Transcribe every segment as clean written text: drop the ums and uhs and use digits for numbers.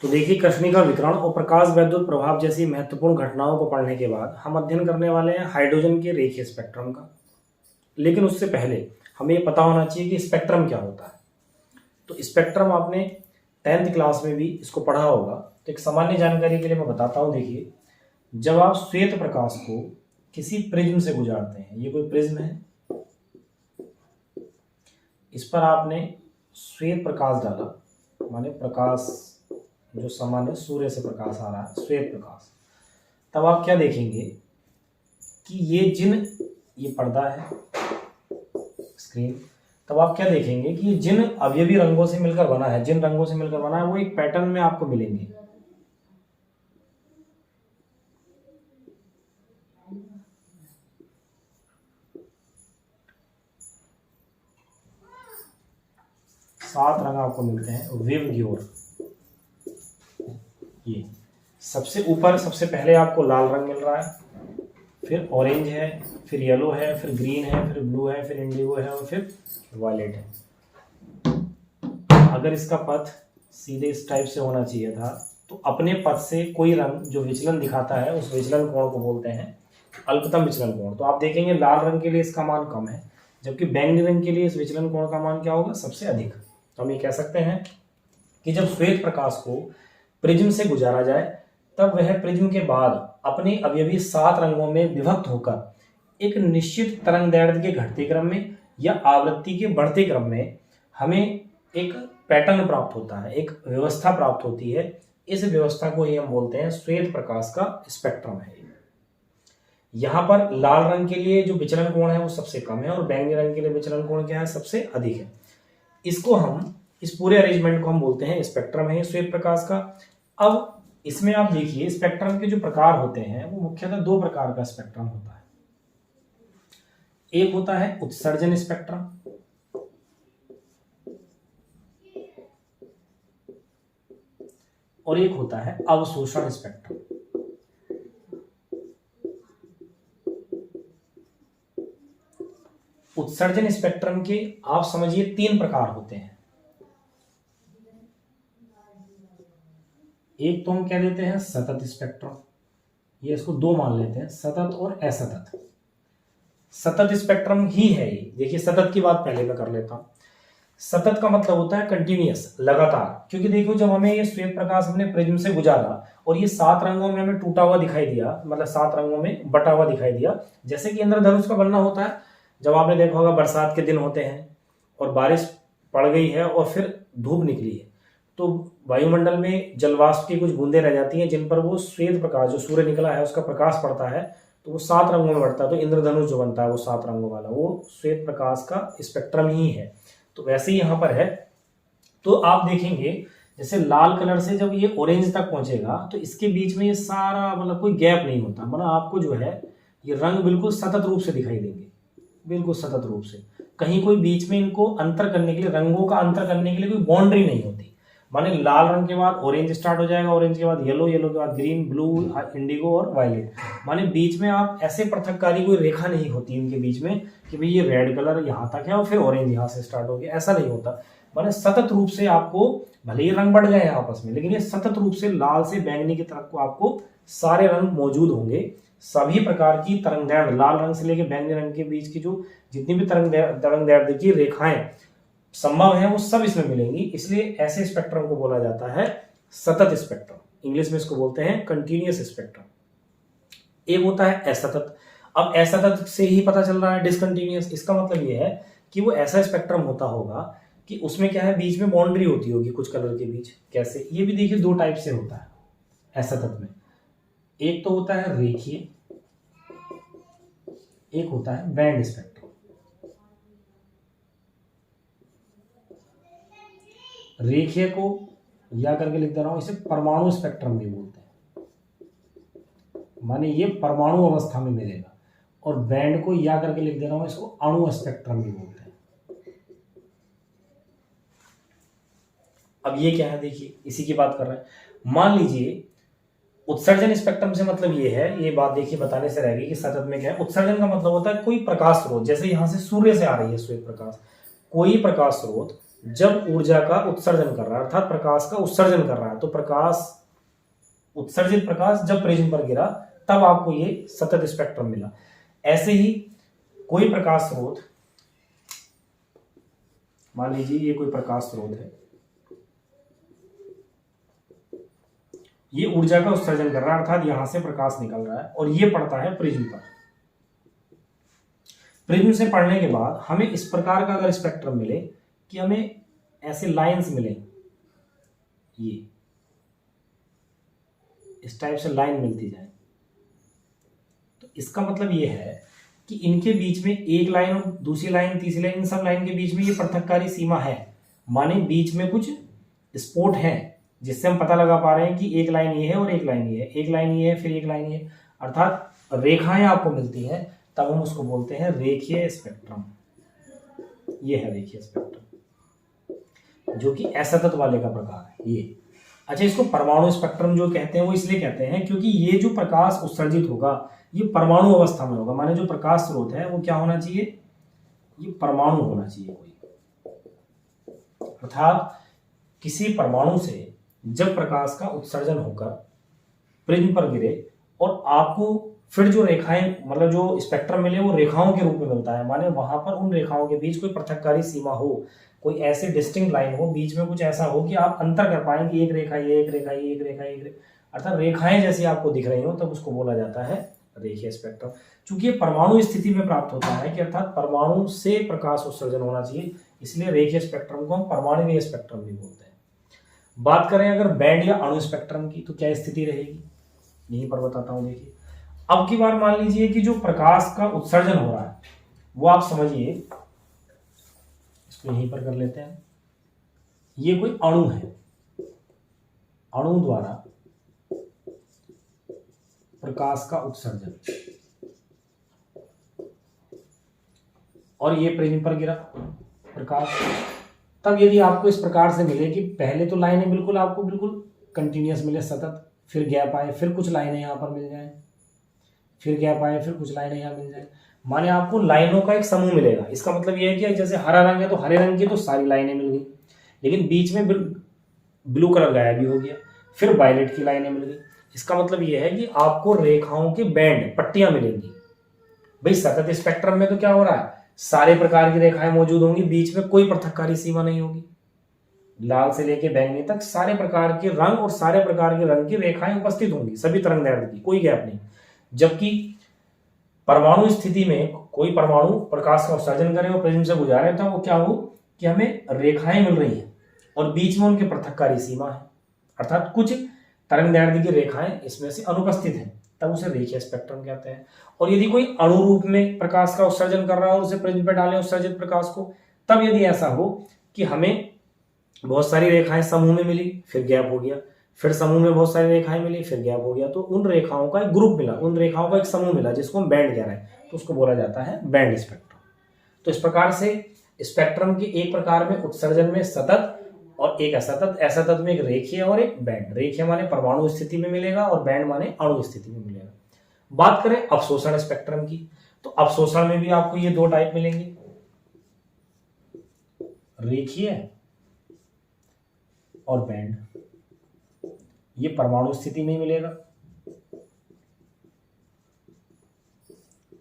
तो देखिए, कृष्णिका विकिरण और प्रकाश वैद्युत प्रभाव जैसी महत्वपूर्ण घटनाओं को पढ़ने के बाद हम अध्ययन करने वाले हैं हाइड्रोजन के रेखीय स्पेक्ट्रम का। लेकिन उससे पहले हमें ये पता होना चाहिए कि स्पेक्ट्रम क्या होता है। तो स्पेक्ट्रम आपने 10th क्लास में भी इसको पढ़ा होगा। तो एक सामान्य जानकारी के लिए मैं बताता हूँ। देखिए, जब आप श्वेत प्रकाश को किसी प्रिज्म से गुजारते हैं, ये कोई प्रिज्म है, इस पर आपने श्वेत प्रकाश डाला, माने प्रकाश जो सामान्य सूर्य से प्रकाश आ रहा है, श्वेत प्रकाश, तब आप क्या देखेंगे कि ये पर्दा है, स्क्रीन, तब आप क्या देखेंगे कि ये जिन अवयवी रंगों से मिलकर बना है, जिन रंगों से मिलकर बना है, वो एक पैटर्न में आपको मिलेंगे। सात रंग आपको मिलते हैं वेव की ओर। ये सबसे ऊपर सबसे पहले आपको लाल रंग मिल रहा है, फिर ऑरेंज है, फिर येलो है, फिर ग्रीन है, फिर ब्लू है, फिर इंडिगो है और फिर वायलेट है। अगर इसका पथ सीधे इस टाइप से होना चाहिए था, तो अपने पथ से कोई रंग जो विचलन दिखाता है, उस विचलन कोण को बोलते हैं अल्पतम विचलन कोण। तो आप देखेंगे लाल रंग के लिए इसका मान कम है, जबकि बैंगनी रंग के लिए इस विचलन कोण का मान क्या होगा, सबसे अधिक। तो हम ये कह सकते हैं कि जब श्वेत प्रकाश को प्रिज्म से गुजारा जाए, तब वह प्रिज्म के बाद अपने अवयवी 7 रंगों में विभक्त होकर एक निश्चित तरंगदैर्ध्य के घटते क्रम में या आवृत्ति के बढ़ते क्रम में हमें एक पैटर्न प्राप्त होता है, एक व्यवस्था प्राप्त होती है। इस व्यवस्था को ही हम बोलते हैं श्वेत प्रकाश का स्पेक्ट्रम है। यहाँ पर लाल रंग के लिए जो विचलन कोण है वो सबसे कम है और बैंगनी रंग के लिए विचलन कोण क्या है, सबसे अधिक है। इसको हम, इस पूरे अरेंजमेंट को हम बोलते हैं स्पेक्ट्रम है श्वेत प्रकाश का। अब इसमें आप देखिए, स्पेक्ट्रम के जो प्रकार होते हैं वो मुख्यतः 2 प्रकार का स्पेक्ट्रम होता है। एक होता है उत्सर्जन स्पेक्ट्रम, और एक होता है अवशोषण स्पेक्ट्रम। उत्सर्जन स्पेक्ट्रम के आप समझिए 3 प्रकार होते हैं। एक तो हम कह देते हैं सतत स्पेक्ट्रम, ये इसको 2 मान लेते हैं, सतत और असतत। सतत स्पेक्ट्रम ही है ये। देखिए, सतत की बात पहले मैं कर लेता हूं। सतत का मतलब होता है कंटिन्यूअस, लगातार। क्योंकि देखो, जब हमें ये श्वेत प्रकाश हमने प्रिज्म से गुजारा और ये 7 रंगों में हमें टूटा हुआ दिखाई दिया, मतलब 7 रंगों में बटा हुआ दिखाई दिया, जैसे कि इंद्रधनुष का बनना होता है। जब आपने देखा होगा बरसात के दिन होते हैं और बारिश पड़ गई है और फिर धूप निकली है, तो वायुमंडल में जलवाष्प की कुछ बूंदें रह जाती हैं, जिन पर वो श्वेत प्रकाश जो सूर्य निकला है उसका प्रकाश पड़ता है, तो वो 7 रंगों में बढ़ता है। तो इंद्रधनुष जो बनता है वो 7 रंगों वाला, वो श्वेत प्रकाश का स्पेक्ट्रम ही है। तो वैसे ही यहाँ पर है। तो आप देखेंगे जैसे लाल कलर से जब ये ऑरेंज तक पहुंचेगा, तो इसके बीच में ये सारा मतलब कोई गैप नहीं होता, मतलब आपको जो है ये रंग बिल्कुल सतत रूप से दिखाई देंगे, बिल्कुल सतत रूप से। कहीं कोई बीच में इनको अंतर करने के लिए, रंगों का अंतर करने के लिए कोई बाउंड्री नहीं होती। माने लाल रंग के बाद ऑरेंज स्टार्ट हो जाएगा, ऑरेंज के बाद येलो, येलो के बाद ग्रीन, ब्लू, इंडिगो और वायलेट। माने बीच में आप ऐसे पृथककारी कोई रेखा नहीं होती इनके बीच में कि भाई ये रेड कलर यहाँ तक है और फिर ऑरेंज यहाँ से स्टार्ट हो गया, ऐसा नहीं होता। माने सतत रूप से आपको, भले ही रंग बढ़ गए आपस में, लेकिन ये सतत रूप से लाल से बैंगनी की तरफ को आपको सारे रंग मौजूद होंगे। सभी प्रकार की तरंगदैर्ध्य, लाल रंग से लेकर बैंगनी रंग के बीच की जो जितनी भी तरंगदैर्ध्य की रेखाएं संभव है वो सब इसमें मिलेंगी। इसलिए ऐसे स्पेक्ट्रम को बोला जाता है सतत स्पेक्ट्रम। इंग्लिश में इसको बोलते हैं कंटिन्यूअस स्पेक्ट्रम। एक होता है असतत। अब असतत से ही पता चल रहा है डिसकंटिन्यूअस। इसका मतलब ये है कि वो ऐसा स्पेक्ट्रम होता होगा कि उसमें क्या है, बीच में बाउंड्री होती होगी कुछ कलर के बीच। कैसे, ये भी देखिए 2 टाइप से होता है असतत में। एक तो होता है रेखीय, एक होता है बैंड स्पेक्ट्रम। रेखीय को या करके लिख दे रहा हूं, इसे परमाणु स्पेक्ट्रम भी बोलते हैं, माने ये परमाणु अवस्था में मिलेगा। और बैंड को या करके लिख दे रहा हूं, इसको अणु स्पेक्ट्रम भी बोलते हैं। अब ये क्या है, देखिए इसी की बात कर रहे हैं। मान लीजिए उत्सर्जन स्पेक्ट्रम से मतलब ये है, ये बात देखिए बताने से रह गई कि सतत में क्या है। उत्सर्जन का मतलब होता है कोई प्रकाश स्रोत, जैसे यहां से सूर्य से आ रही है श्वेत प्रकाश, कोई प्रकाश स्रोत जब ऊर्जा का उत्सर्जन कर रहा है, अर्थात प्रकाश का उत्सर्जन कर रहा है, तो प्रकाश, उत्सर्जित प्रकाश जब प्रिज्म पर गिरा तब आपको ये सतत स्पेक्ट्रम मिला। ऐसे ही कोई प्रकाश स्रोत, मान लीजिए ये कोई प्रकाश स्रोत है, ये ऊर्जा का उत्सर्जन कर रहा है, अर्थात यहां से प्रकाश निकल रहा है और ये पड़ता है प्रिज्म पर। प्रिज्म से पढ़ने के बाद हमें इस प्रकार का अगर स्पेक्ट्रम मिले कि हमें ऐसे लाइंस मिले, ये इस टाइप से लाइन मिलती जाए, तो इसका मतलब ये है कि इनके बीच में एक लाइन और दूसरी लाइन, तीसरी लाइन, इन सब लाइन के बीच में ये पृथककारी सीमा है, माने बीच में कुछ स्पॉट है जिससे हम पता लगा पा रहे हैं कि एक लाइन ये है और एक लाइन ये है, एक लाइन ये है फिर एक लाइन ये है, अर्थात रेखाएं आपको मिलती हैं, तब हम उसको बोलते हैं रेखीय स्पेक्ट्रम। ये है रेखीय स्पेक्ट्रम जो कि असतत वाले का प्रकार है ये। अच्छा, इसको परमाणु स्पेक्ट्रम जो कहते हैं वो इसलिए कहते हैं क्योंकि ये जो प्रकाश उत्सर्जित होगा ये परमाणु अवस्था में होगा, माने जो प्रकाश स्रोत है वो क्या होना चाहिए, ये परमाणु होना चाहिए कोई, अर्थात किसी परमाणु से जब प्रकाश का उत्सर्जन होकर प्रिज्म पर गिरे और आपको फिर जो रेखाएं, मतलब जो स्पेक्ट्रम मिले वो रेखाओं के रूप में मिलता है, माने वहां पर उन रेखाओं के बीच कोई पृथककारी सीमा हो, कोई ऐसी डिस्टिंक्ट लाइन हो, बीच में कुछ ऐसा हो कि आप अंतर कर पाएं कि एक रेखा ये, एक रेखा ये, एक रेखा ये, अर्थात रेखाएं जैसी आपको दिख रही हो, तब उसको बोला जाता है रेखीय स्पेक्ट्रम। चूंकि ये परमाणु स्थिति में प्राप्त होता है कि अर्थात परमाणु से प्रकाश उत्सर्जन होना चाहिए, इसलिए रेखीय स्पेक्ट्रम को हम परमाणुवीय स्पेक्ट्रम भी बोलते हैं। बात करें अगर बैंड या अणु स्पेक्ट्रम की, तो क्या स्थिति रहेगी, यहीं पर बताता हूं। देखिए, अब की बार मान लीजिए कि जो प्रकाश का उत्सर्जन हो रहा है वो आप समझिए, इसको यहीं पर कर लेते हैं, ये कोई अणु है, अणु द्वारा प्रकाश का उत्सर्जन, और ये प्रिज्म पर गिरा प्रकाश। तब यदि आपको इस प्रकार से मिले कि पहले तो लाइनें बिल्कुल आपको बिल्कुल कंटिन्यूअस मिले सतत, फिर गैप आए, फिर कुछ लाइनें यहाँ पर मिल जाए, फिर गैप आए, फिर कुछ लाइनें यहाँ मिल जाए, माने आपको लाइनों का एक समूह मिलेगा। इसका मतलब यह है कि जैसे हरा रंग है तो हरे रंग की तो सारी लाइनें मिल गई, लेकिन बीच में ब्लू कलर गायब भी हो गया, फिर वायलेट की लाइनें मिल गई। इसका मतलब यह है कि आपको रेखाओं के बैंड, पट्टियां मिलेंगी। भाई सतत स्पेक्ट्रम में तो क्या हो रहा है, सारे प्रकार की रेखाएं मौजूद होंगी, बीच में कोई पृथककारी सीमा नहीं होगी, लाल से लेके बैंगनी तक सारे प्रकार के रंग और सारे प्रकार के रंग की रेखाएं उपस्थित होंगी, सभी तरंगदैर्घ्य की, कोई गैप नहीं। जबकि परमाणु स्थिति में कोई परमाणु प्रकाश का उत्सर्जन करे और प्रिज्म से गुजारे, तो वो क्या हो कि हमें रेखाएं मिल रही हैं और बीच में उनके पृथककारी सीमा है, अर्थात कुछ तरंगदैर्घ्य की रेखाएं इसमें से अनुपस्थित हैं, तब उसे रेखीय स्पेक्ट्रम कहते हैं। और यदि कोई अणु रूप में प्रकाश का उत्सर्जन कर रहा है और उसे प्रिज्म पे डालें उत्सर्जित प्रकाश को, तब यदि ऐसा हो कि हमें बहुत सारी रेखाएं समूह में मिली, फिर गैप हो गया, फिर समूह में बहुत सारी रेखाएं मिली, फिर गैप हो गया, तो उन रेखाओं का एक ग्रुप मिला, उन रेखाओं का एक समूह मिला जिसको हम बैंड कह रहे हैं, तो उसको बोला जाता है बैंड स्पेक्ट्रम। तो इस प्रकार से स्पेक्ट्रम के एक प्रकार में उत्सर्जन में सतत और एक असतत, असतत में एक रेखीय और एक बैंड। रेखीय माने परमाणु स्थिति में मिलेगा और बैंड माने अणु स्थिति में मिलेगा। बात करें अवशोषण स्पेक्ट्रम की, तो अवशोषण में भी आपको ये दो टाइप मिलेंगे, रेखीय और बैंड। ये परमाणु स्थिति में ही मिलेगा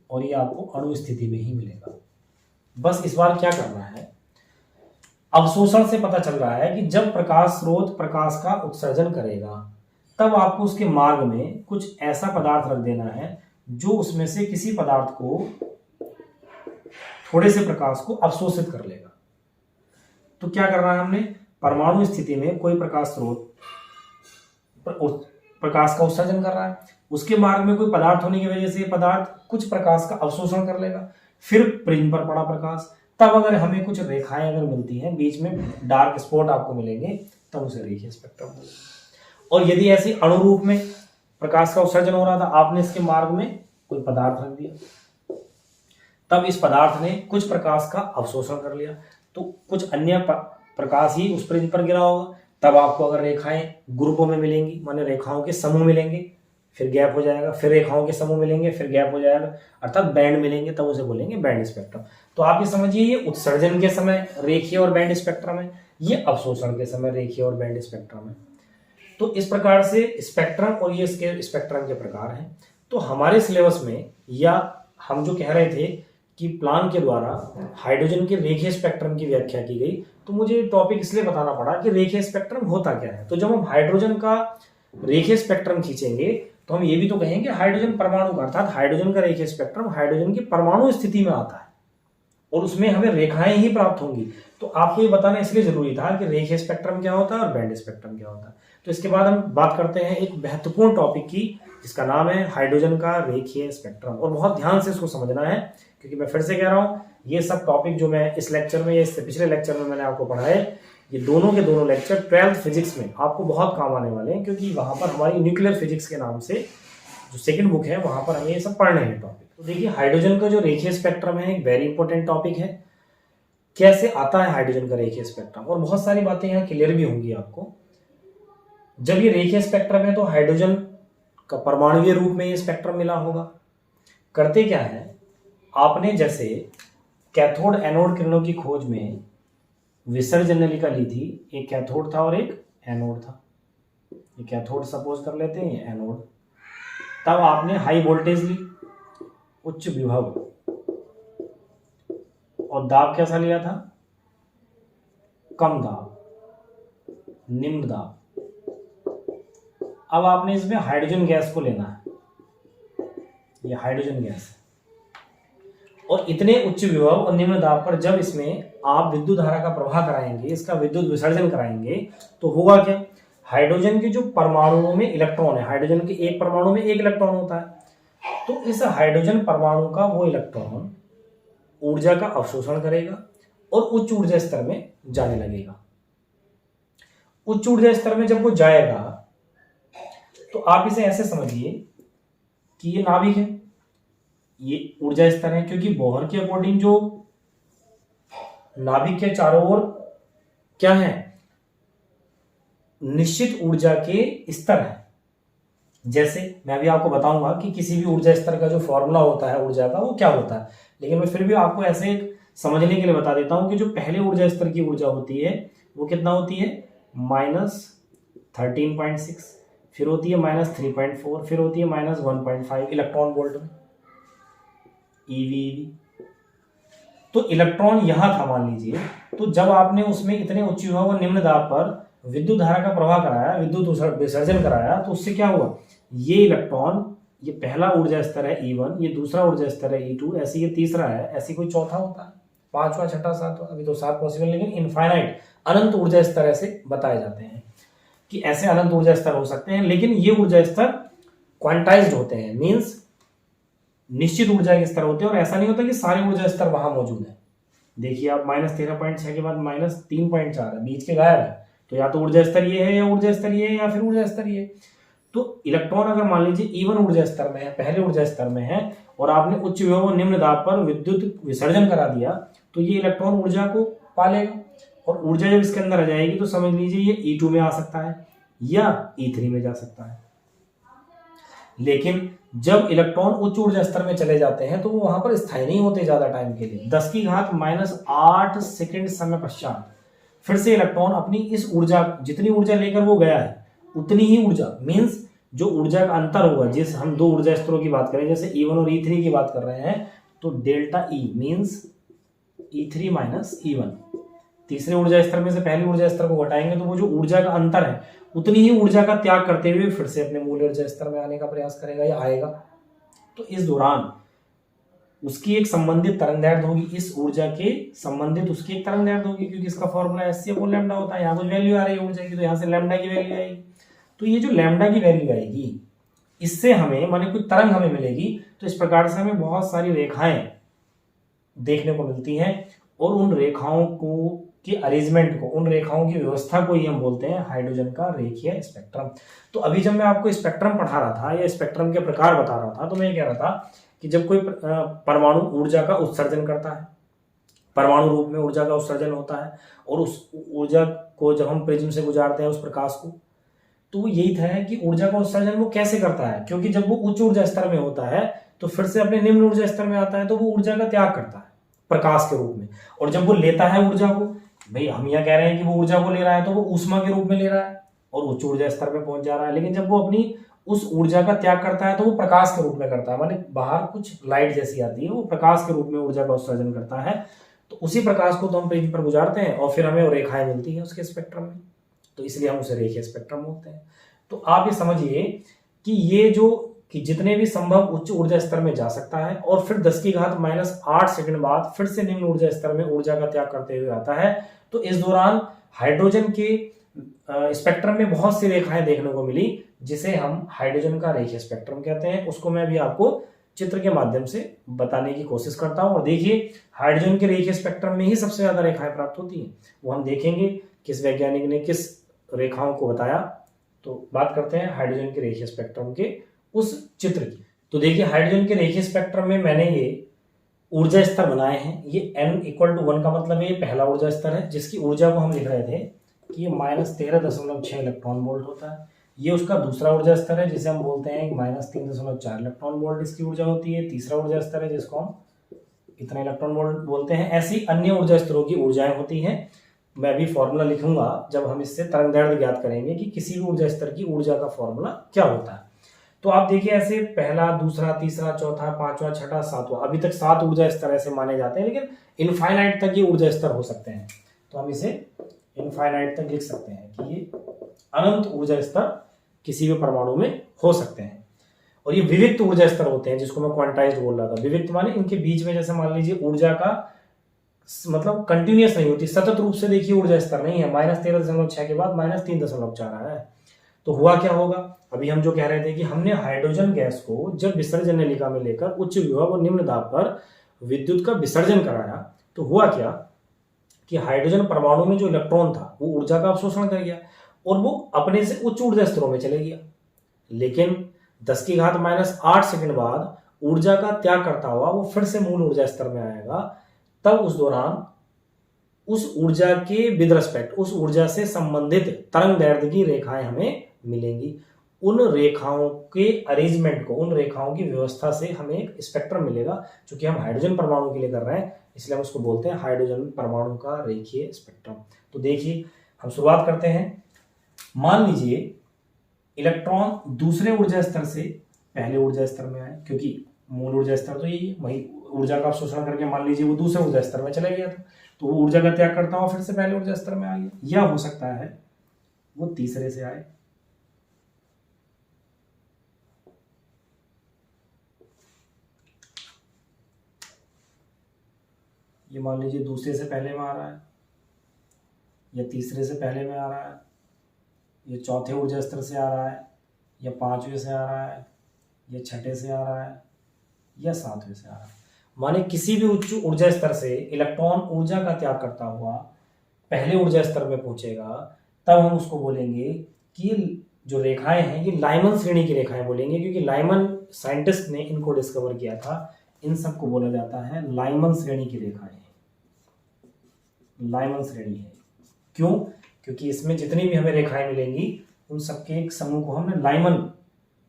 और ये आपको अणु स्थिति में ही मिलेगा। बस इस बार क्या करना है, अवशोषण से पता चल रहा है कि जब प्रकाश स्रोत प्रकाश का उत्सर्जन करेगा तब आपको उसके मार्ग में कुछ ऐसा पदार्थ रख देना है जो उसमें से किसी पदार्थ को, थोड़े से प्रकाश को अवशोषित कर लेगा। तो क्या करना है हमने, परमाणु स्थिति में कोई प्रकाश स्रोत प्रकाश का उत्सर्जन कर रहा है, उसके मार्ग में कोई पदार्थ होने की वजह से पदार्थ कुछ प्रकाश का अवशोषण कर लेगा, फिर प्रिज्म पर पड़ा प्रकाश, तब अगर हमें कुछ रेखाएं अगर मिलती हैं, बीच में डार्क स्पॉट आपको मिलेंगे, तब उसे रेखीय स्पेक्ट्रम बोलते। और यदि ऐसे अणु रूप में प्रकाश का उत्सर्जन हो रहा था, आपने इसके मार्ग में कोई पदार्थ रख दिया, तब इस पदार्थ ने कुछ प्रकाश का अवशोषण कर लिया, तो कुछ अन्य प्रकाश ही उस प्रिज्म पर गिरा होगा, तब आपको अगर रेखाएं ग्रुपों में मिलेंगी, माने रेखाओं के समूह मिलेंगे, फिर गैप हो जाएगा, फिर रेखाओं के समूह मिलेंगे, फिर गैप हो जाएगा, अर्थात बैंड मिलेंगे, तब उसे बोलेंगे बैंड स्पेक्ट्रम। तो आप ये समझिए, ये उत्सर्जन के समय रेखीय और बैंड स्पेक्ट्रम है, ये अवशोषण के समय रेखीय और बैंड स्पेक्ट्रम है। तो इस प्रकार से स्पेक्ट्रम और ये इसके स्पेक्ट्रम के प्रकार हैं। तो हमारे सिलेबस में, या हम जो कह रहे थे कि प्लांक के द्वारा हाइड्रोजन के रेखीय स्पेक्ट्रम की व्याख्या की गई, तो मुझे टॉपिक इसलिए बताना पड़ा कि रेखीय स्पेक्ट्रम होता क्या है। तो जब हम हाइड्रोजन का रेखीय स्पेक्ट्रम खींचेंगे तो हम ये भी तो कहेंगे हाइड्रोजन परमाणु का, अर्थात हाइड्रोजन का रेखीय स्पेक्ट्रम हाइड्रोजन की परमाणु स्थिति में आता है और उसमें हमें रेखाएं ही प्राप्त होंगी। तो आपको ये बताना इसलिए जरूरी था कि रेखीय स्पेक्ट्रम क्या होता है और बैंड स्पेक्ट्रम क्या होता है। तो इसके बाद हम बात करते हैं एक महत्वपूर्ण टॉपिक की, जिसका नाम है हाइड्रोजन का रेखीय स्पेक्ट्रम। और बहुत ध्यान से इसको समझना है, क्योंकि मैं फिर से कह रहा हूं, ये सब टॉपिक जो मैं इस लेक्चर में या इससे पिछले लेक्चर में मैंने आपको पढ़ाए, ये दोनों के दोनों लेक्चर 12th फिजिक्स में आपको बहुत काम आने वाले हैं, क्योंकि वहां पर हमारी न्यूक्लियर फिजिक्स के नाम से जो सेकंड बुक है वहां पर हमें ये सब पढ़ने हैं टॉपिक। तो देखिए, हाइड्रोजन का जो रेखीय स्पेक्ट्रम है एक वेरी इंपॉर्टेंट टॉपिक है। कैसे आता है हाइड्रोजन का रेखीय स्पेक्ट्रम, और बहुत सारी बातें यहाँ क्लियर भी होंगी आपको। जब ये रेखीय स्पेक्ट्रम है तो हाइड्रोजन का परमाणुीय रूप में ये स्पेक्ट्रम मिला होगा। करते क्या है, आपने जैसे कैथोड एनोड किरणों की खोज में विसर्जन नलिका ली थी, एक कैथोड था और एक एनोड था। ये कैथोड सपोज कर लेते हैं, ये एनोड। तब आपने हाई वोल्टेज ली, उच्च विभव, और दाब कैसा लिया था, कम दाब, निम्न दाब। अब आपने इसमें हाइड्रोजन गैस को लेना है, ये हाइड्रोजन गैस है, और इतने उच्च विभव और निम्न दाब पर जब इसमें आप विद्युत धारा का प्रवाह कराएंगे, इसका विद्युत विसर्जन कराएंगे, तो होगा क्या, हाइड्रोजन के जो परमाणुओं में इलेक्ट्रॉन है, हाइड्रोजन के एक परमाणु में एक इलेक्ट्रॉन होता है, तो इस हाइड्रोजन परमाणु का वो इलेक्ट्रॉन ऊर्जा का अवशोषण करेगा और उच्च ऊर्जा स्तर में जाने लगेगा। उच्च ऊर्जा स्तर में जब वो जाएगा तो आप इसे ऐसे समझिए कि ये नाभिक है, ये ऊर्जा स्तर है, क्योंकि बोहर के अकॉर्डिंग जो नाभिक के चारों ओर क्या है, निश्चित ऊर्जा के स्तर है। जैसे मैं भी आपको बताऊंगा कि किसी भी ऊर्जा स्तर का जो फॉर्मूला होता है ऊर्जा का, वो क्या होता है, लेकिन मैं फिर भी आपको ऐसे समझने के लिए बता देता हूं कि जो पहले ऊर्जा स्तर की ऊर्जा होती है वो कितना होती है, -13.6, फिर होती है -3.4, फिर होती है -1.5 इलेक्ट्रॉन वोल्ट में, ईवी। तो इलेक्ट्रॉन यहां था मान लीजिए, तो जब आपने उसमें इतने उच्च विभव और निम्न दाब पर विद्युत धारा का प्रवाह कराया, विद्युत विसर्जन कराया, तो उससे क्या हुआ, ये इलेक्ट्रॉन, ये पहला ऊर्जा स्तर है E1, ये दूसरा ऊर्जा स्तर है E2, ऐसे ये तीसरा है, ऐसी कोई चौथा होता है, पांचवा, छठा, सातवां, अभी तो 7 पॉसिबल, लेकिन इनफाइनाइट अनंत ऊर्जा स्तर ऐसे बताए जाते हैं कि ऐसे अनंत ऊर्जा स्तर हो सकते हैं। लेकिन ये ऊर्जा स्तर क्वांटाइज्ड होते हैं, मींस निश्चित ऊर्जा के स्तर होते हैं, और ऐसा नहीं होता कि सारे ऊर्जा स्तर वहां मौजूद है। देखिए आप -13.6 के बाद -3.4 है, बीच के गायब है, तो या तो ऊर्जा स्तर ये है, या ऊर्जा स्तर ये है, या फिर ऊर्जा स्तर ये। तो इलेक्ट्रॉन अगर मान लीजिए E1 ऊर्जा स्तर में है, पहले ऊर्जा स्तर में है, और आपने उच्च विभव और निम्न दाब पर विद्युत विसर्जन करा दिया, तो ये इलेक्ट्रॉन ऊर्जा को पालेगा, और ऊर्जा जब इसके अंदर आ जाएगी तो समझ लीजिए ये E2 में आ सकता है या E3 में जा सकता है। लेकिन जब इलेक्ट्रॉन उच्च ऊर्जा स्तर में चले जाते हैं तो वो वहां पर स्थायी नहीं होते ज्यादा टाइम के लिए। 10⁻⁸ सेकंड समय पश्चात फिर से इलेक्ट्रॉन अपनी इस ऊर्जा, जितनी ऊर्जा लेकर वो गया है उतनी ही ऊर्जा, मींस जो ऊर्जा का अंतर होगा, जिस हम दो ऊर्जा स्तरों की बात करें, जैसे E1 और E3 की बात कर रहे हैं, तो delta E means E3 - E1, तीसरे ऊर्जा स्तर में से पहले ऊर्जा स्तर को घटाएंगे तो वो जो ऊर्जा का अंतर है उतनी ही ऊर्जा का त्याग करते हुए फिर से अपने मूल ऊर्जा स्तर में आने का प्रयास करेगा या आएगा। तो इस दौरान उसकी एक संबंधित तरंगदैर्ध्य होगी, इस ऊर्जा के संबंधित उसकी एक तरंगदैर्ध्य होगी, क्योंकि इसका फॉर्मूला H/λ होता है। यहाँ तो वैल्यू आ रही है ऊर्जा की, तो यहाँ से लैम्डा की वैल्यू आएगी। तो ये जो लैम्डा की वैल्यू आएगी, इससे हमें माने कोई तरंग हमें मिलेगी, तो इस प्रकार से हमें बहुत सारी रेखाएं देखने को मिलती हैं, और उन रेखाओं को के अरेंजमेंट को, उन रेखाओं की व्यवस्था को ही हम बोलते हैं हाइड्रोजन का रेखीय स्पेक्ट्रम। तो अभी जब मैं आपको स्पेक्ट्रम पढ़ा रहा था या स्पेक्ट्रम के प्रकार बता रहा था, तो मैं ये कह रहा था कि जब कोई परमाणु ऊर्जा का उत्सर्जन करता है, परमाणु रूप में ऊर्जा का उत्सर्जन होता है, और उस ऊर्जा को जब हम प्रिज्म से गुजारते हैं, उस प्रकाश को, तो यही था कि ऊर्जा का उत्सर्जन वो कैसे करता है, क्योंकि जब वो उच्च ऊर्जा स्तर में होता है तो फिर से अपने निम्न ऊर्जा स्तर में आता है, तो वो ऊर्जा का त्याग करता है प्रकाश के रूप में। और जब वो लेता है ऊर्जा को, भाई हम यह कह रहे हैं कि वो ऊर्जा को ले रहा है तो वो ऊष्मा के रूप में ले रहा है और उच्च ऊर्जा स्तर पे पहुंच जा रहा है। लेकिन जब वो अपनी उस ऊर्जा का त्याग करता है तो वो प्रकाश के रूप में करता है, माने बाहर कुछ लाइट जैसी आती है, वो प्रकाश के रूप में ऊर्जा का उत्सर्जन करता है। तो उसी प्रकाश को तो हम प्रिज्म पर गुजारते हैं और फिर हमें रेखाएं मिलती है उसके स्पेक्ट्रम में, तो इसलिए हम उसे रेखीय स्पेक्ट्रम बोलते हैं। तो आप ये समझिए कि ये जो कि जितने भी संभव उच्च ऊर्जा स्तर में जा सकता है और फिर 10⁻⁸ सेकंड बाद फिर से निम्न ऊर्जा स्तर में ऊर्जा का त्याग करते हुए आता है। तो इस दौरान हाइड्रोजन के स्पेक्ट्रम में बहुत सी रेखाएं देखने को मिली, जिसे हम हाइड्रोजन का रेखीय स्पेक्ट्रम कहते हैं। उसको मैं भी आपको चित्र के माध्यम से बताने की कोशिश करता हूं। और देखिए, हाइड्रोजन के रेखीय स्पेक्ट्रम में ही सबसे ज्यादा रेखाएं प्राप्त होती हैं, वो हम देखेंगे किस वैज्ञानिक ने किस रेखाओं को बताया। तो बात करते हैं हाइड्रोजन के रेखीय स्पेक्ट्रम के उस चित्र की। तो देखिए, हाइड्रोजन के रेखीय स्पेक्ट्रम में मैंने ये ऊर्जा स्तर बनाए हैं। ये n=1 का मतलब ये पहला ऊर्जा स्तर है, जिसकी ऊर्जा को हम लिख रहे थे कि ये -13.6 इलेक्ट्रॉन वोल्ट होता है। ये उसका दूसरा ऊर्जा स्तर है, जिसे हम बोलते हैं -3.4 इलेक्ट्रॉन वोल्ट इसकी ऊर्जा होती है। तीसरा ऊर्जा स्तर है जिसको हम इतना इलेक्ट्रॉन वोल्ट बोलते हैं। ऐसी अन्य ऊर्जा स्तरों की ऊर्जाएं होती हैं। मैं भी फॉर्मूला लिखूंगा जब हम इससे तरंग दैर्ध्य ज्ञात करेंगे कि किसी भी ऊर्जा स्तर की ऊर्जा का फॉर्मूला क्या होता है। तो आप देखिए, ऐसे पहला, दूसरा, तीसरा, चौथा, पांचवा, छठा, सातवां, अभी तक 7 ऊर्जा स्तर ऐसे माने जाते हैं, लेकिन इनफाइनाइट तक ये ऊर्जा स्तर हो सकते हैं। तो हम इसे इनफाइनाइट तक लिख सकते हैं कि ये अनंत ऊर्जा स्तर किसी भी परमाणु में हो सकते हैं। और ये विविक्त ऊर्जा स्तर होते हैं, जिसको मैं क्वांटाइज्ड बोल रहा था। विविक्त माने इनके बीच में, जैसे मान लीजिए, ऊर्जा का मतलब कंटिन्यूअस नहीं होती, सतत रूप से देखिए ऊर्जा स्तर नहीं है। -13.6 के बाद -3.4 आया है। तो हुआ क्या होगा, अभी हम जो कह रहे थे कि हमने हाइड्रोजन गैस को जब विसर्जन नलिका में लेकर उच्च विभव और निम्न दाब पर विद्युत का विसर्जन कराया, तो हुआ क्या कि हाइड्रोजन परमाणु में जो इलेक्ट्रॉन था वो ऊर्जा का अवशोषण कर गया और वो अपने से उच्च ऊर्जा स्तरों में चले गया। लेकिन 10⁻⁸ सेकंड बाद ऊर्जा का त्याग करता हुआ वो फिर से मूल ऊर्जा स्तर में आएगा। तब उस दौरान उस ऊर्जा के विद रिस्पेक्ट, उस ऊर्जा से संबंधित तरंग दैर्ध्य की रेखाएं हमें मिलेंगी। उन रेखाओं के अरेंजमेंट को, उन रेखाओं की व्यवस्था से हमें एक स्पेक्ट्रम मिलेगा। चूंकि हम हाइड्रोजन परमाणु के लिए कर रहे हैं, इसलिए हम उसको बोलते हैं हाइड्रोजन परमाणु का रेखीय स्पेक्ट्रम। तो देखिए, हम शुरुआत करते हैं। मान लीजिए इलेक्ट्रॉन दूसरे ऊर्जा स्तर से पहले ऊर्जा स्तर में आए, क्योंकि मूल ऊर्जा स्तर तो यही है, वही ऊर्जा का अवशोषण करके मान लीजिए वो दूसरे ऊर्जा स्तर में चला गया था, तो वो ऊर्जा का त्याग करता हुआ फिर से पहले ऊर्जा स्तर में आ गया। या हो सकता है वो तीसरे से आए, ये मान लीजिए दूसरे से पहले में आ रहा है, या तीसरे से पहले में आ रहा है, ये चौथे ऊर्जा स्तर से आ रहा है, या पांचवें से आ रहा है, या छठे से आ रहा है, या सातवें से आ रहा है। माने किसी भी उच्च ऊर्जा स्तर से इलेक्ट्रॉन ऊर्जा का त्याग करता हुआ पहले ऊर्जा स्तर में पहुंचेगा, तब हम उसको बोलेंगे कि ये जो रेखाएं हैं ये लाइमन श्रेणी की रेखाएं बोलेंगे, क्योंकि लाइमन साइंटिस्ट ने इनको डिस्कवर किया था। इन सबको बोला जाता है लाइमन श्रेणी की रेखाएं। लाइमन श्रेणी है क्यों? क्योंकि इसमें जितनी भी हमें रेखाएं मिलेंगी उन सबके एक समूह को हमने लाइमन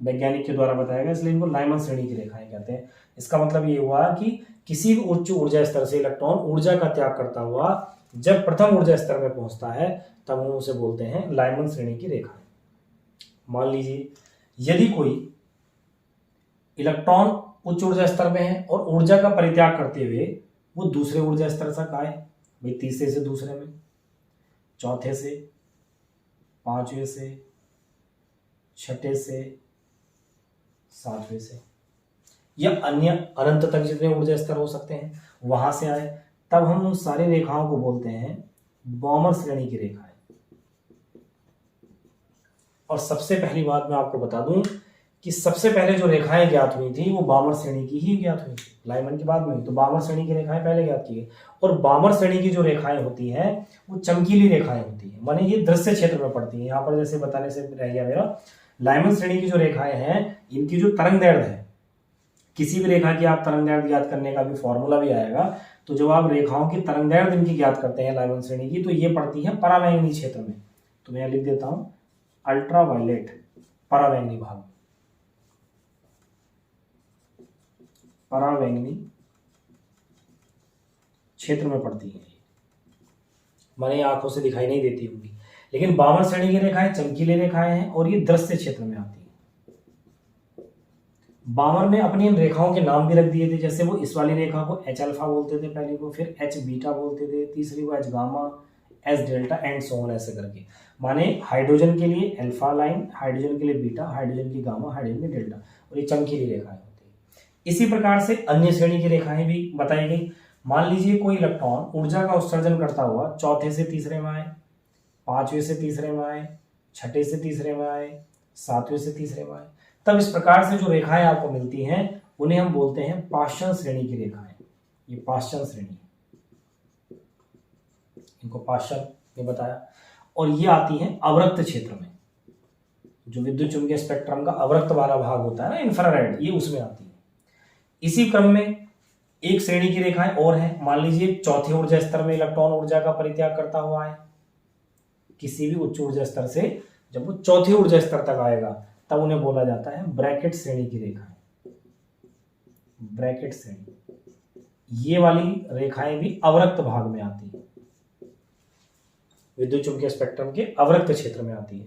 वैज्ञानिक के द्वारा बताया गया, इसलिए इनको लाइमन श्रेणी की रेखाएं कहते हैं। इसका मतलब ये हुआ कि किसी भी उच्च ऊर्जा स्तर से इलेक्ट्रॉन ऊर्जा का त्याग करता हुआ जब प्रथम ऊर्जा स्तर में पहुंचता है, तब हम उसे बोलते हैं लाइमन श्रेणी की रेखाएं। मान लीजिए यदि कोई इलेक्ट्रॉन उच्च ऊर्जा स्तर में है और ऊर्जा का परित्याग करते हुए वो दूसरे ऊर्जा स्तर तक आए, भाई तीसरे से दूसरे में, चौथे से, पांचवें से, छठे से, सातवें से, या अन्य अनंत तक जितने ऊर्जा स्तर हो सकते हैं वहां से आए, तब हम उन सारी रेखाओं को बोलते हैं बॉमर श्रेणी की रेखाएं। और सबसे पहली बात मैं आपको बता दूं कि सबसे पहले जो रेखाएं ज्ञात हुई थी वो बामर श्रेणी की ही ज्ञात हुई थी, लाइमन की बाद में हुई। तो बामर श्रेणी की रेखाएं पहले ज्ञात की गई। और बामर श्रेणी की जो रेखाएं होती हैं वो चमकीली रेखाएं होती हैं, माने ये दृश्य क्षेत्र में पड़ती हैं। यहाँ पर जैसे बताने से रह गया मेरा, लाइमन श्रेणी की जो रेखाएं हैं इनकी जो तरंग दैर्ध्य है, किसी भी रेखा की आप तरंग दैर्ध्य ज्ञात करने का भी फॉर्मूला भी आएगा, तो जब आप रेखाओं की तरंग दैर्ध्य इनकी ज्ञात करते हैं लाइमन श्रेणी की, तो ये पड़ती है परावैंगनी क्षेत्र में। तो मैं लिख देता हूं अल्ट्रावायलेट परावैंगनी भाग, परावैंगनी क्षेत्र में पड़ती है, माने आंखों से दिखाई नहीं देती होंगी, लेकिन 52 श्रेणी की रेखाएं चमकीली रेखाएं हैं और ये दृश्य क्षेत्र में आती है। बामर ने अपनी इन रेखाओं के नाम भी रख दिए थे, जैसे वो इस वाली रेखा को एच अल्फा बोलते थे पहले को, फिर एच बीटा बोलते थे, तीसरी को H gamma, H delta and so on, ऐसे करके। माने हाइड्रोजन के लिए अल्फा लाइन, हाइड्रोजन के लिए बीटा, हाइड्रोजन की गामा, हाइड्रोजन की डेल्टा, और ये चमकीली रेखाएं होती है। इसी प्रकार से अन्य श्रेणी की रेखाएं भी बताई गई। मान लीजिए कोई इलेक्ट्रॉन ऊर्जा का उत्सर्जन करता हुआ चौथे से तीसरे में आए, पांचवें से तीसरे में आए, छठे से तीसरे में आए, सातवें से तीसरे में आए, तब इस प्रकार से जो रेखाएं आपको मिलती हैं उन्हें हम बोलते हैं पाश्चन श्रेणी की रेखाएं। ये पाश्चन श्रेणी, इनको पाश्चन ने बताया। और ये आती हैं अवरक्त क्षेत्र में, जो विद्युत चुंबकीय स्पेक्ट्रम का अवरक्त वाला भाग होता है ना, इंफ्रारेड, ये उसमें आती है। इसी क्रम में एक श्रेणी की रेखाएं और हैं। मान लीजिए चौथे ऊर्जा स्तर में इलेक्ट्रॉन ऊर्जा का परित्याग करता हुआ है, किसी भी उच्च ऊर्जा स्तर से जब वो चौथे ऊर्जा स्तर तक आएगा तब उन्हें बोला जाता है ब्रैकेट श्रेणी की रेखाएं। ब्रैकेट श्रेणी, ये वाली रेखाएं भी अवरक्त भाग में आती है, विद्युत चुंबकीय स्पेक्ट्रम के अवरक्त क्षेत्र में आती है।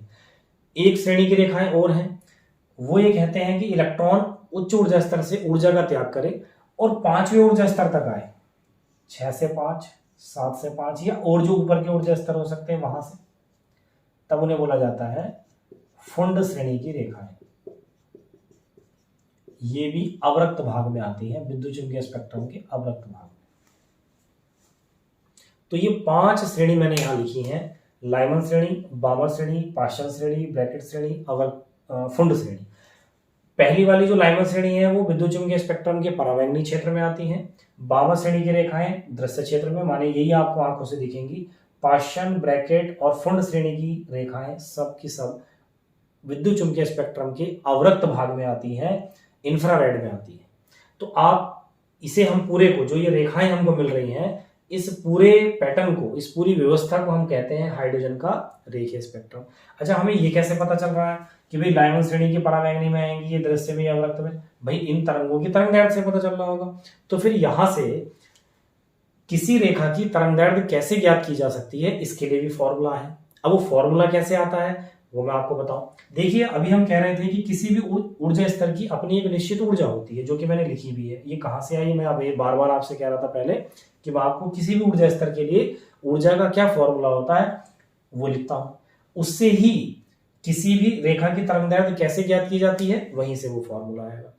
एक श्रेणी की रेखाएं और हैं, वो ये कहते हैं कि इलेक्ट्रॉन उच्च ऊर्जा स्तर से ऊर्जा का त्याग करे और पांचवें ऊर्जा स्तर तक आए, 6 से 5, 7 से 5, या और जो ऊपर के ऊर्जा स्तर हो सकते हैं वहां से, तब उन्हें बोला जाता है फुंड श्रेणी की रेखाएं। ये भी अवरक्त भाग में आती है, विद्युत चुंबकीय स्पेक्ट्रम के अवरक्त भाग में। तो ये 5 श्रेणी मैंने यहां लिखी हैं, लाइमन श्रेणी, बामर श्रेणी, पाश्चन श्रेणी, ब्रैकेट श्रेणी, फुंड श्रेणी। पहली वाली जो लाइमन श्रेणी है वो विद्युत चुंबकीय स्पेक्ट्रम के परावैंगनी क्षेत्र में आती है। बामर श्रेणी की रेखाएं दृश्य क्षेत्र में, माने यही आपको आंखों से दिखेंगी। पाश्चन, ब्रैकेट और फुंड श्रेणी की रेखाएं सब की सब विद्युत चुंबकीय स्पेक्ट्रम के अवरक्त भाग में आती है, इंफ्रारेड में आती है। तो आप इसे, हम पूरे को, जो ये रेखाएं हमको मिल रही हैं, इस पूरे पैटर्न को, इस पूरी व्यवस्था को हम कहते हैं हाइड्रोजन का रेखीय स्पेक्ट्रम। अच्छा, हमें ये कैसे पता चल रहा है कि भाई लाइमन श्रेणी की परावैंगनी में आएंगी, ये दृश्य में, अवरक्त में? भाई इन तरंगों की तरंगदैर्घ्य से पता चल रहा होगा। तो फिर यहां से किसी रेखा की तरंगदैर्घ्य कैसे ज्ञात की जा सकती है, इसके लिए भी फॉर्मूला है। अब वो फॉर्मूला कैसे आता है वो मैं आपको बताऊं। देखिए, अभी हम कह रहे थे कि किसी भी ऊर्जा स्तर की अपनी एक निश्चित ऊर्जा होती है, जो कि मैंने लिखी भी है। ये कहां से आई, मैं अब बार बार आपसे कह रहा था पहले कि मैं आपको किसी भी ऊर्जा स्तर के लिए ऊर्जा का क्या फॉर्मूला होता है वो लिखता हूं, उससे ही किसी भी रेखा की तरंगदैर्घ्य कैसे ज्ञात की जाती है, वहीं से वो फॉर्मूला आएगा।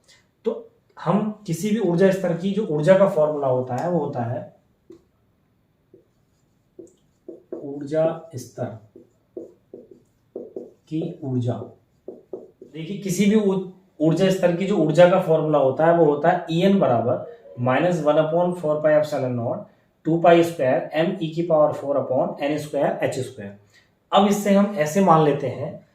तो हम किसी भी ऊर्जा स्तर की जो ऊर्जा का फॉर्मूला होता है वो होता है ऊर्जा स्तर की ऊर्जा। देखिए, किसी भी ऊर्जा स्तर की जो ऊर्जा का फॉर्मूला होता है वो होता है En बराबर -1/4πε0 2π² m e⁴ अब इससे हम ऐसे मान लेते हैं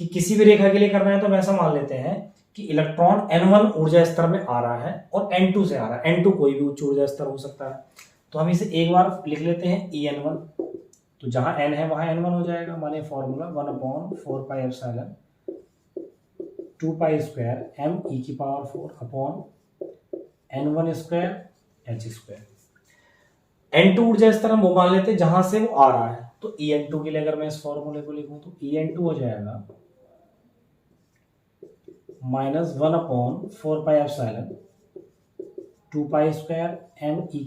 कि किसी भी रेखा के लिए करना है तो हम ऐसा मान लेते हैं कि इलेक्ट्रॉन n1 ऊर्जा स्तर में आ रहा है और n2 से आ रहा है। n2 कोई भी उच्च ऊर्जा स्तर हो सकता है, तो हम इसे एक बार लिख लेते हैं En1। तो जहां n है वहां n1 हो जाएगा, माने formula 1/4πε 2π² m e⁴ n1² n2 ऊर्जा स्तर हम वो मान लेते हैं जहां से वो आ रहा है। तो En2 के लिए अगर मैं इस फॉर्मूले को लिखूं तो En2 हो जाएगा -1/4πε 2π² m e⁴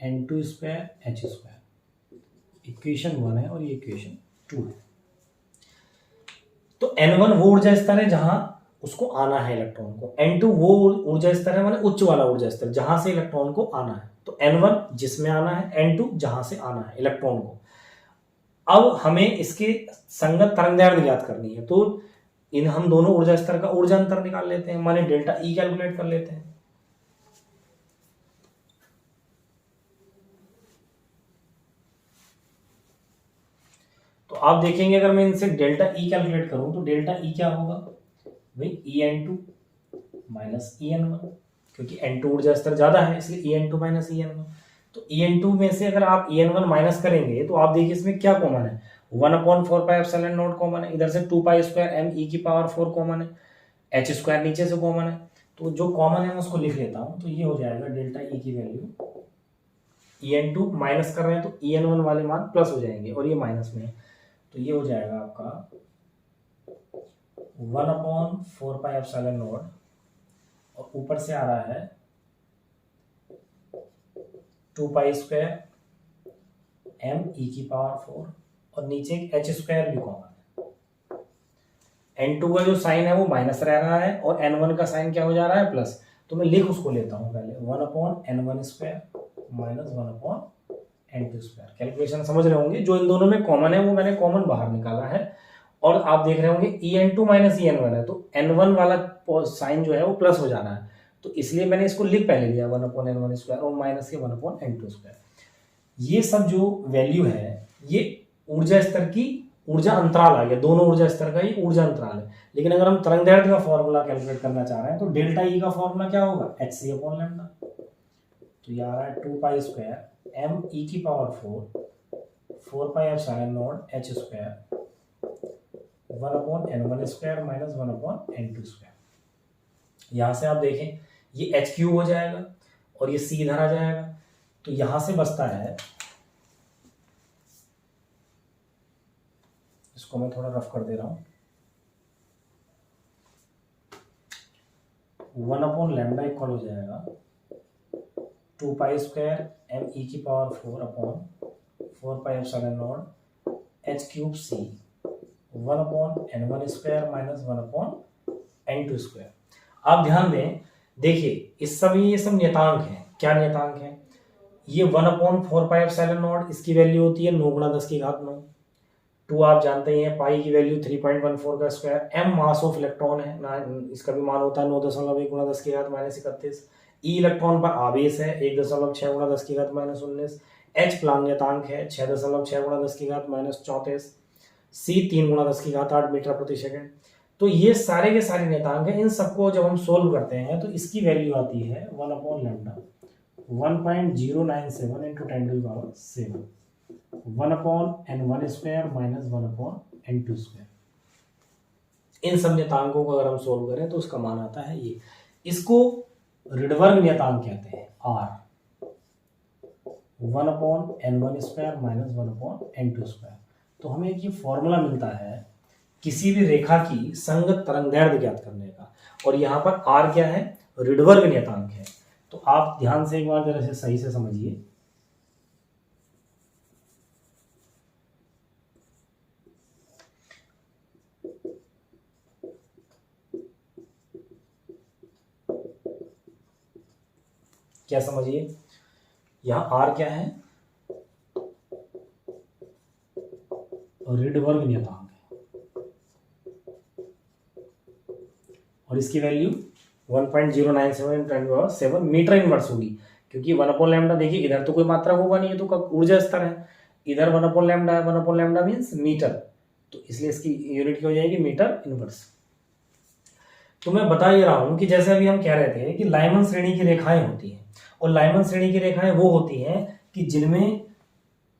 n2²h²। इक्वेशन 1 है और ये इक्वेशन 2 है। तो n1 वो ऊर्जा स्तर है जहां उसको आना है इलेक्ट्रॉन को, n2 वो ऊर्जा स्तर है, माने उच्च वाला ऊर्जा स्तर जहां से इलेक्ट्रॉन को आना है। तो n1 जिसमें आना है, n2 जहां से आना है इलेक्ट्रॉन को। अब हमें इसके संगत तरंगदैर्घ्य ज्ञात करनी है, तो इन हम दोनों ऊर्जा स्तर का ऊर्जा अंतर निकाल लेते हैं, माने डेल्टा E कैलकुलेट कर लेते हैं। तो आप देखेंगे अगर मैं इनसे डेल्टा E कैलकुलेट करूं तो डेल्टा E क्या होगा भाई, En2 माइनस En1, क्योंकि n2 ऊर्जा स्तर ज्यादा है इसलिए En2 माइनस En1। तो En2 में से अगर आप En1 माइनस करेंगे तो आप देखिए इसमें क्या कॉमन है, 1/4πε0 कॉमन है, इधर से 2π²m e⁴ कॉमन है, h² नीचे से कॉमन है, तो जो कॉमन है मैं उसको लिख लेता हूं, तो ये हो जाएगा डेल्टा ई की वैल्यू en2 माइनस कर रहे हैं तो en1 वाले मान प्लस हो जाएंगे और ये माइनस में है, तो ये हो जाएगा आपका 1/4πε0 और ऊपर से आ रहा है 2π² m e⁴ और नीचे h² भी कॉमन है। n2 का जो साइन है वो माइनस रह रहा है और n1 का साइन क्या हो जा रहा है प्लस, तो मैं लिख उसको लेता हूं पहले 1/n1² माइनस 1/n2²। कैलकुलेशन समझ रहे होंगे, जो इन दोनों में कॉमन है वो मैंने कॉमन बाहर निकाला है और आप देख रहे होंगे en2 माइनस en1 है, तो n1 वाला साइन जो है वो प्लस हो जाना है, तो इसलिए मैंने इसको लिख पहले लिया 1/n1² और माइनस के 1/n2²। ये सब जो वैल्यू है ये ऊर्जा स्तर की ऊर्जा अंतराल आ गया, दोनों ऊर्जा स्तर का ये ऊर्जा अंतराल है। लेकिन अगर हम तरंगदैर्ध्य का फॉर्मूला कैलकुलेट करना चाह रहे हैं तो डेल्टा ई का फॉर्मूला क्या होगा, hc/λ, तो ये आ रहा है 2π² m e⁴ 4πε0 h² 1/n1² minus 1/n2²। यहां से आप देखें ये h³ हो जाएगा और ये c इधर आ जाएगा, तो यहां से बचता है, इसको मैं थोड़ा रफ कर दे रहा हूं, 1/λ इक्वल हो जाएगा 2π² m e⁴ 4πε0 h³ c 1/n1² minus 1/n2²। आप ध्यान दें, देखिए इस सब ये सब नियतांक हैं, क्या नियतांक है, ये 1/4πε0 इसकी वैल्यू होती है 9 × 10⁹ 2 आप जानते ही हैं, पाई की वैल्यू 3.14 का square, m mass of electron है ना, इसका भी मान होता है 9.1 × 10⁻−31, ई इलेक्ट्रॉन पर आवेश है 1.6 × 10⁻19, h प्लान्यतांक है 6.6 × 10⁻34, c 3 × 10⁸ मीटर प्रति सेकंड। तो ये सारे के सारे नियतांक हैं, इन सबको जब हम सोल्व करते हैं तो इसकी वैल्यू आती है 1/λ 1.097 × 10⁻7 1/n1² माइनस 1/n2²। इन सब नियतांकों को अगर हम सोल्व करें तो उसका मान आता है ये, इसको रिडबर्ग नियतांक कहते हैं r 1/n1² माइनस 1/n2²। तो हमें एक ये फॉर्मूला मिलता है किसी भी रेखा की संगत तरंगदैर्ध्य ज्ञात करने का, और यहाँ पर r क्या है, रिडबर्ग नियतांक है। तो आप ध्यान से एक बार जरा से सही से समझिए, क्या समझिए, यहां r क्या है, रिडबर्ग नियतांक है और इसकी वैल्यू 1.097 × 10⁻7 मीटर इनवर्स होगी, क्योंकि 1/λ देखिए इधर तो कोई मात्रा होगा नहीं है, तो ऊर्जा स्तर है, इधर 1/λ है, 1/λ मीन्स मीटर, तो इसलिए इसकी यूनिट क्या हो जाएगी, मीटर इनवर्स। तो मैं बता ये रहा हूं कि जैसे अभी हम कह रहे थे कि लाइमन श्रेणी की रेखाएं होती हैं, और लाइमन श्रेणी की रेखाएं वो होती हैं कि जिनमें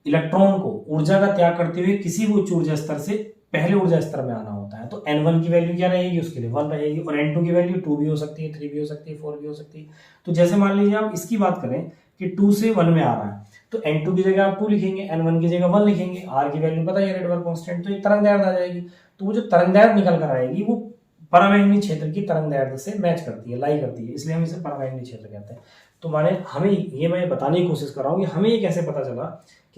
इलेक्ट्रॉन को ऊर्जा का त्याग करते हुए किसी भी उच्च ऊर्जा स्तर से पहले ऊर्जा स्तर में आना होता है। तो n1 की वैल्यू क्या रहेगी, उसके लिए 1 रहेगी, और n2 की वैल्यू 2 भी हो सकती है, 3 भी हो सकती है, 4 भी हो सकती है। तो जैसे मान लीजिए आप इसकी बात करें कि 2 से 1 में आ रहा है, तो n2 की जगह आप 2 लिखेंगे, n1 की जगह 1 लिखेंगे, r की वैल्यू पता है रेडबर्ग कांस्टेंट, तो एक तरंगदैर्ध्य आ जाएगी। तो वो जो तरंगदैर्ध्य निकल कर आएगी वो परावैंगनी क्षेत्र की तरंगदैर्ध्य से मैच करती है, लाई करती है, इसलिए हम इसे परावैंगनी क्षेत्र कहते हैं। तो माने हमें ये मैं बताने की कोशिश कर रहा हूँ कि हमें ये कैसे पता चला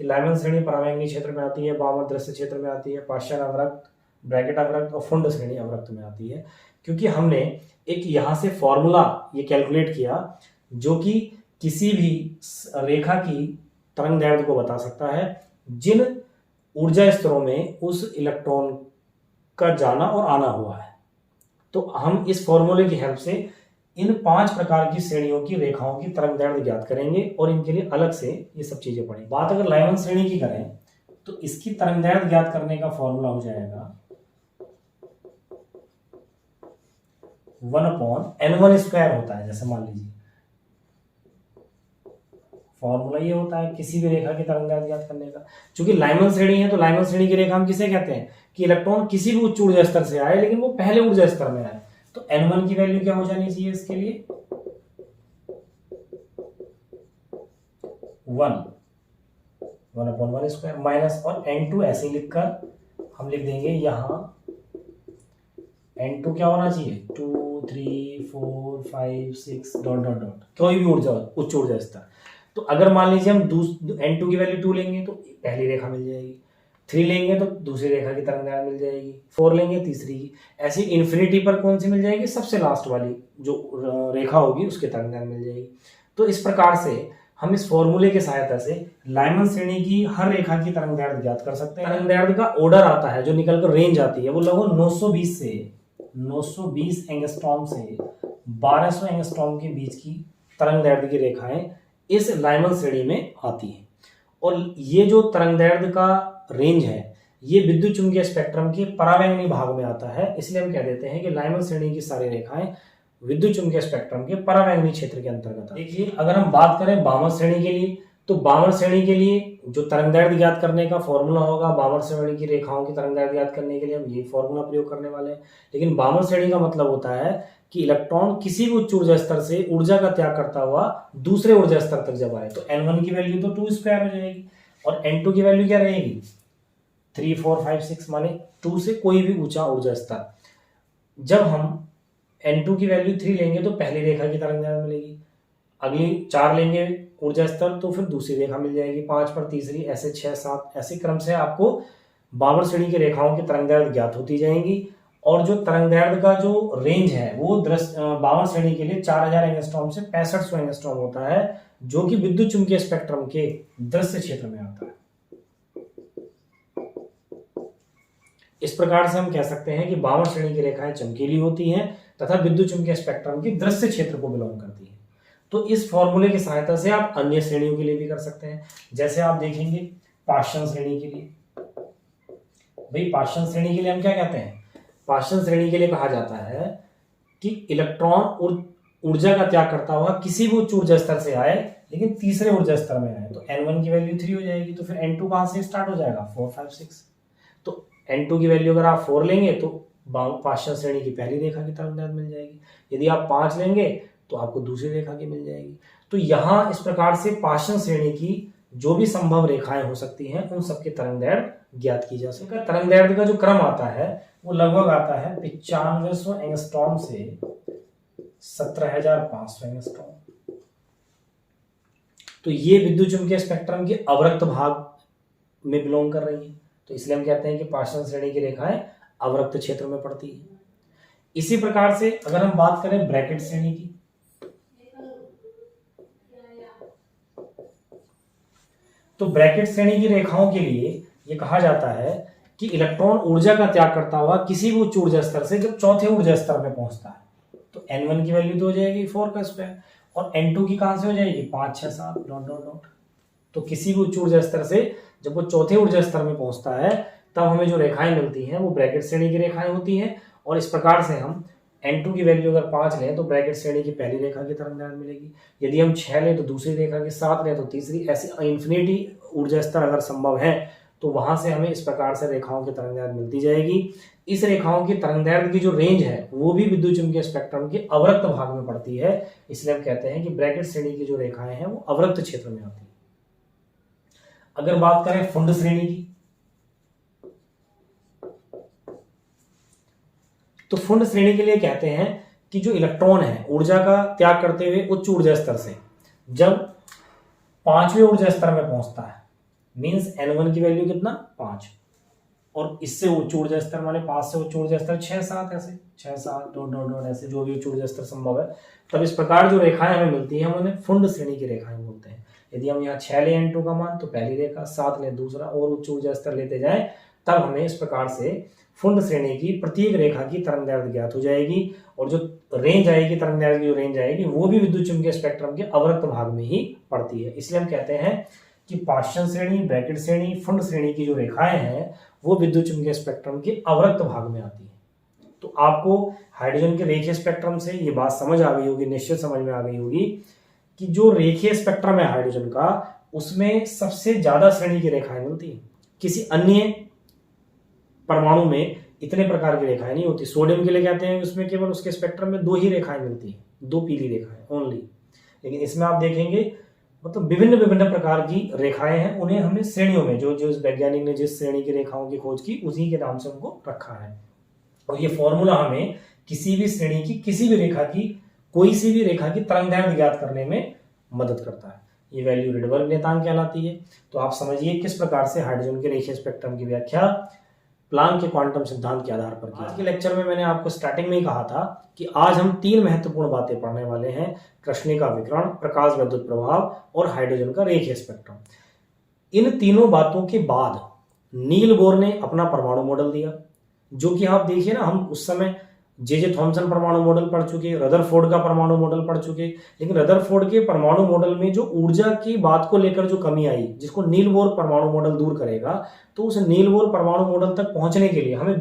कि लाइमन श्रेणी परावैंगनी क्षेत्र में आती है, बामर दृश्य क्षेत्र में आती है, पाश्चान अवरक्त, ब्रैकेट अवरक्त और फुंड श्रेणी अवरक्त में आती है, क्योंकि हमने एक यहाँ से फॉर्मूला ये कैलकुलेट किया जो कि किसी भी रेखा की तरंगदैर्ध्य को बता सकता है जिन ऊर्जा स्तरों में उस इलेक्ट्रॉन का जाना और आना हुआ है। तो हम इस फॉर्मूले की हेल्प से इन 5 प्रकार की श्रेणियों की रेखाओं की तरंगदैर्ध्य ज्ञात करेंगे और इनके लिए अलग से ये सब चीजें पढ़ेंगे। बात अगर लाइमन श्रेणी की करें तो इसकी तरंगदैर्ध्य ज्ञात करने का फॉर्मूला हो जाएगा 1/n1² होता है। जैसे मान लीजिए फॉर्मूला ये होता है किसी भी रेखा की तरंगदैर्घ्य ज्ञात करने का। चूंकि लाइमन श्रेणी है तो लाइमन श्रेणी की रेखा हम किसे कहते हैं कि इलेक्ट्रॉन किसी भी उच्च ऊर्जा स्तर से आए लेकिन वो पहले ऊर्जा स्तर में आए। तो n1 की वैल्यू क्या हो जानी चाहिए इसके लिए 1/1 माइनस और n2 ऐसे ही लिखकर हम लिख देंगे यहां n2 क्या होना चाहिए 2 3 4 5 6 डॉट डॉट डॉट कोई भी ऊर्जा उच्च ऊर्जा स्तर। तो अगर मान लीजिए हम n2 की वैल्यू 2 लेंगे तो पहली रेखा मिल जाएगी, 3 लेंगे तो दूसरी रेखा की तरंगदैर्घ्य मिल जाएगी, 4 लेंगे तीसरी की, ऐसे इन्फिनिटी पर कौन सी मिल जाएगी सबसे लास्ट वाली जो रेखा होगी उसकी तरंगदैर्घ्य मिल जाएगी। तो इस प्रकार से हम इस फॉर्मूले की सहायता से लाइमन श्रेणी की हर रेखा की तरंगदैर्घ्य ज्ञात कर सकते हैं। तरंगदैर्घ्य का ऑर्डर आता है जो निकलकर रेंज आती है वो लगभग 920 एंगस्ट्रॉम से 1200 एंगस्ट्रॉम के बीच की तरंगदैर्घ्य की रेखाएं इस लाइमन श्रेणी में आती हैं। और ये जो तरंगदैर्घ्य का रेंज है ये विद्युत चुंबकीय स्पेक्ट्रम के परावैंगनी भाग में आता है, इसलिए हम कह देते हैं कि लाइमन श्रेणी की सारी रेखाएं विद्युत चुंबकीय स्पेक्ट्रम के परावैंगनी क्षेत्र के अंतर्गत। देखिए अगर हम बात करें बामर श्रेणी के लिए तो बामर श्रेणी के लिए जो तरंगदैर्घ्य ज्ञात करने का फॉर्मूला होगा, बामर श्रेणी की रेखाओं की तरंगदैर्घ्य ज्ञात करने के लिए हम ये फॉर्मूला प्रयोग करने वाले हैं। लेकिन बामर श्रेणी का मतलब होता है कि इलेक्ट्रॉन किसी भी उच्च ऊर्जा स्तर से ऊर्जा का त्याग करता हुआ दूसरे ऊर्जा स्तर तक जब आए तो n1 की वैल्यू तो 2 स्क्वायर हो जाएगी और n2 की वैल्यू क्या रहेगी 3 4 5 6 माने 2 से कोई भी ऊंचा ऊर्जा स्तर। जब हम n2 की वैल्यू 3 लेंगे तो पहली रेखा की तरंगदैर्घ्य मिलेगी, अगली 4 लेंगे ऊर्जा स्तर तो फिर दूसरी रेखा मिल जाएगी, 5 पर तीसरी, ऐसे 6 7 ऐसे क्रम से आपको बामर श्रेणी की रेखाओं की तरंगदैर्घ्य ज्ञात होती जाएंगी। और जो तरंगदैर्घ्य का जो रेंज है वो बामर श्रेणी के लिए 4000 एंगस्ट्रॉम से 6500 एंगस्ट्रॉम होता है जो कि विद्युत चुंबकीय स्पेक्ट्रम के दृश्य क्षेत्र में आता है। इस प्रकार से हम कह सकते हैं कि बामर श्रेणी की रेखाएं चमकीली होती हैं तथा विद्युत चुंबकीय स्पेक्ट्रम की दृश्य क्षेत्र को बिलोंग करती है। तो इस फॉर्मूले की सहायता से आप अन्य श्रेणियों के लिए भी कर सकते हैं। जैसे आप देखेंगे पाश्चन श्रेणी के लिए, भाई पाश्चन श्रेणी के लिए हम क्या कहते हैं, पाश्चन श्रेणी के लिए कहा जाता है कि इलेक्ट्रॉन ऊर्जा का त्याग करता हुआ किसी भी उच्च ऊर्जा स्तर से आए लेकिन तीसरे ऊर्जा स्तर में आए तो n1 की वैल्यू 3 हो जाएगी, तो फिर n2 कहां से स्टार्ट हो जाएगा 4 5 6। तो n2 की वैल्यू अगर आप 4 लेंगे तो पाश्चन श्रेणी की पहली रेखा की तरंगदैर्घ्य मिल जाएगी, यदि आप 5 लेंगे तो आपको दूसरी रेखा की मिल जाएगी। तो यहां इस प्रकार से पाश्चन श्रेणी की जो भी संभव रेखाएं हो सकती हैं उन सबकी तरंगदैर्घ्य ज्ञात की जा सकती है। तरंगदैर्घ्य का जो क्रम आता है वो लगभग आता है 9500 एंगस्ट्रॉम से 17500 एंगस्ट्रॉम। तो ये विद्युत चुंबकीय स्पेक्ट्रम के अवरक्त भाग में बिलोंग कर रही है, तो इसलिए हम कहते हैं कि पाश्चन श्रेणी की रेखाएं अवरक्त क्षेत्र में पड़ती है। इसी प्रकार से अगर हम बात करें ब्रैकेट श्रेणी की तो ब्रैकेट श्रेणी की रेखाओं के लिए ये कहा जाता है कि इलेक्ट्रॉन ऊर्जा का त्याग करता हुआ किसी भी उच्च ऊर्जा स्तर से जब चौथे ऊर्जा स्तर में पहुंचता है तो n1 की वैल्यू तो हो जाएगी 4 का स्क्वायर और n2 की कहां से हो जाएगी 5 6 7 डॉट डॉट डॉट। तो किसी भी उच्च ऊर्जा स्तर से जब वो चौथे ऊर्जा स्तर में पहुंचता है तब हमें जो रेखाएं मिलती हैं वो ब्रैकेट श्रेणी की रेखाएं होती हैं। और इस प्रकार से हम n2 की वैल्यू अगर 5 लें तो ब्रैकेट श्रेणी की पहली रेखा की तरंगदैर्घ्य मिलेगी, यदि हम 6 लें तो दूसरी रेखा की, 7 लें तो तीसरी, ऐसे इन्फिनिटी ऊर्जा स्तर अगर संभव है तो वहां से हमें इस प्रकार से रेखाओं की तरंगदैर्घ्य मिलती जाएगी। इस रेखाओं की तरंगदैर्घ्य की जो रेंज है वो भी विद्युत चुंबकीय स्पेक्ट्रम के अवरक्त भाग में पड़ती है, इसलिए हम कहते हैं कि ब्रैकेट श्रेणी की जो रेखाएं हैं वो अवरक्त क्षेत्र में आती है। अगर बात करें फुंड श्रेणी की तो फुंड श्रेणी के लिए कहते हैं कि जो इलेक्ट्रॉन है ऊर्जा का त्याग करते हुए उच्च ऊर्जा स्तर से जब 5वें ऊर्जा स्तर में पहुंचता है, मींस n1 की वैल्यू कितना 5 और इससे उच्च ऊर्जा स्तर माने 5 से उच्च ऊर्जा स्तर 6 7 ऐसे 6 7 डॉट डॉट डॉट ऐसे जो भी उच्च ऊर्जा स्तर संभव है, तब इस प्रकार जो रेखाएं हमें मिलती हैं उन्हें फुंड श्रेणी की रेखाएं बोलते हैं। यदि हम यहाँ 6 लें n2 का मान तो पहली रेखा, 7 लें दूसरा और उच्च ऊर्जा स्तर लेते जाएं तब हमें इस प्रकार से फुंड श्रेणी की प्रत्येक रेखा की तरंगदैर्घ्य ज्ञात हो जाएगी और जो रेंज आएगी तरंगदैर्घ्य की जो रेंज आएगी वो भी विद्युत चुंबकीय स्पेक्ट्रम के अवरक्त भाग में ही पड़ती है। इसलिए हम कहते हैं कि पाश्चन श्रेणी, ब्रैकेट श्रेणी, फुंड श्रेणी की जो रेखाएं हैं वो विद्युत चुंबकीय स्पेक्ट्रम के अवरक्त भाग में आती है। तो आपको हाइड्रोजन के रेखीय स्पेक्ट्रम से ये बात समझ आ गई होगी, निश्चित समझ में आ गई होगी कि जो रेखीय स्पेक्ट्रम है हाइड्रोजन का, उसमें सबसे ज्यादा श्रेणी की रेखाएं मिलती हैं। किसी अन्य परमाणु में इतने प्रकार की रेखाएं नहीं होती। सोडियम के लिए कहते हैं उसमें केवल उसके स्पेक्ट्रम में 2 ही रेखाएं मिलती हैं, 2 पीली रेखाएं ओनली। लेकिन इसमें आप देखेंगे मतलब विभिन्न विभिन्न प्रकार की रेखाएं हैं, उन्हें हमने श्रेणियों में, जो जो वैज्ञानिक ने जिस श्रेणी की रेखाओं की खोज की उसी के नाम से उनको रखा है। और ये फॉर्मूला हमें किसी भी श्रेणी की किसी भी रेखा की, कोई सी भी रेखा की तरंगदैर्घ्य ज्ञात करने में मदद करता है। ये वैल्यू रिडबर्ग नियतांक कहलाती है। तो आप समझिए किस प्रकार से हाइड्रोजन के रेखीय स्पेक्ट्रम की व्याख्या प्लांक के क्वांटम सिद्धांत के आधार पर की। आज के लेक्चर में मैंने आपको स्टार्टिंग में ही कहा था कि आज हम 3 महत्वपूर्ण बातें पढ़ने वाले हैं: कृष्णिका विकिरण, प्रकाश विद्युत प्रभाव और हाइड्रोजन का रेखीय स्पेक्ट्रम। इन तीनों बातों के बाद नील बोर ने अपना परमाणु मॉडल दिया, जो कि आप देखिए ना, हम उस समय जे थॉमसन परमाणु मॉडल पढ़ चुके, रदरफोर्ड का परमाणु मॉडल पढ़ चुके। लेकिन रदरफोर्ड के परमाणु मॉडल में जो ऊर्जा की बात को लेकर जो कमी आई, जिसको नील बोर परमाणु मॉडल दूर करेगा, तो उस नील बोर परमाणु मॉडल तक पहुंचने के लिए हमें